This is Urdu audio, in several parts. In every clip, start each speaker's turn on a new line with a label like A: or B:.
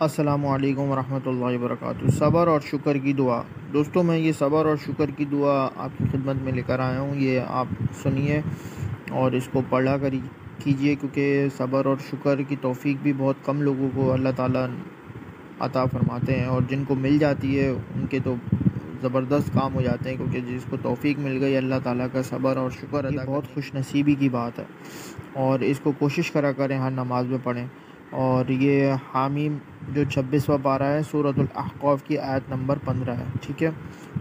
A: السلام علیکم ورحمۃ اللہ وبرکاتہ۔ صبر اور شکر کی دعا۔ دوستوں، میں یہ صبر اور شکر کی دعا آپ کی خدمت میں لے کر آیا ہوں، یہ آپ سنیے اور اس کو پڑھا کیجیے، کیونکہ صبر اور شکر کی توفیق بھی بہت کم لوگوں کو اللہ تعالیٰ عطا فرماتے ہیں، اور جن کو مل جاتی ہے ان کے تو زبردست کام ہو جاتے ہیں، کیونکہ جس کو توفیق مل گئی اللہ تعالیٰ کا صبر اور شکر ادا، بہت خوش نصیبی کی بات ہے، اور اس کو کوشش کریں ہر نماز میں پڑھیں۔ اور یہ حامیم جو 26واں پارہ ہے سورۃ الاحقاف کی آیت نمبر 15 ہے، ٹھیک ہے۔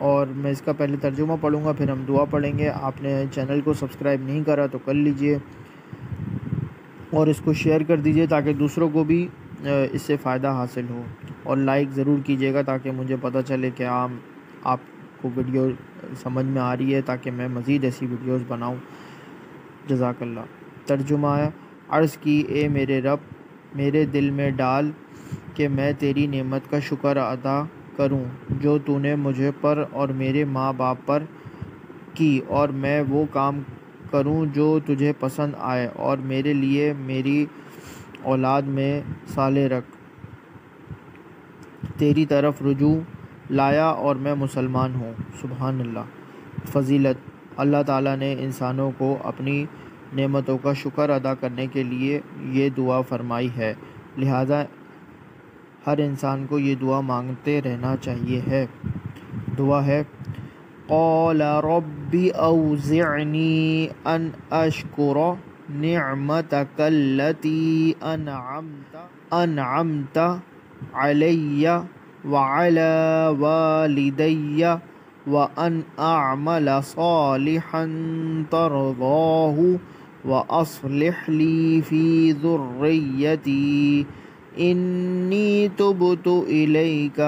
A: اور میں اس کا پہلے ترجمہ پڑھوں گا، پھر ہم دعا پڑھیں گے۔ آپ نے چینل کو سبسکرائب نہیں کرا تو کر لیجئے، اور اس کو شیئر کر دیجئے تاکہ دوسروں کو بھی اس سے فائدہ حاصل ہو، اور لائک ضرور کیجئے گا تاکہ مجھے پتہ چلے کہ آپ کو ویڈیو سمجھ میں آ رہی ہے، تاکہ میں مزید ایسی ویڈیوز بناؤں۔ جزاک اللہ۔ ترجمہ ہے: عرض کی، اے میرے رب، میرے دل میں ڈال کہ میں تیری نعمت کا شکر ادا کروں جو تو نے مجھے پر اور میرے ماں باپ پر کی، اور میں وہ کام کروں جو تجھے پسند آئے، اور میرے لیے میری اولاد میں صالح رکھ۔ تیری طرف رجوع لایا اور میں مسلمان ہوں۔ سبحان اللہ۔ فضیلت: اللہ تعالیٰ نے انسانوں کو اپنی نعمتوں کا شکر ادا کرنے کے لیے یہ دعا فرمائی ہے، لہذا ہر انسان کو یہ دعا مانگتے رہنا چاہیے ہے۔ دعا ہے: قال رب اوزعنی ان اشکر نعمتک التی انعمت علی وعلی والدی وان اعمل صالحا ترضاہ واصلح لی فی ذریتی انی تبت الیک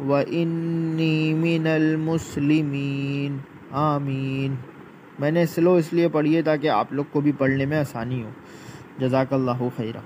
A: وانی من المسلمین۔ آمین۔ میں نے سلو اس لیے پڑھی ہے تاکہ آپ لوگ کو بھی پڑھنے میں آسانی ہو۔ جزاک اللہ خیرہ۔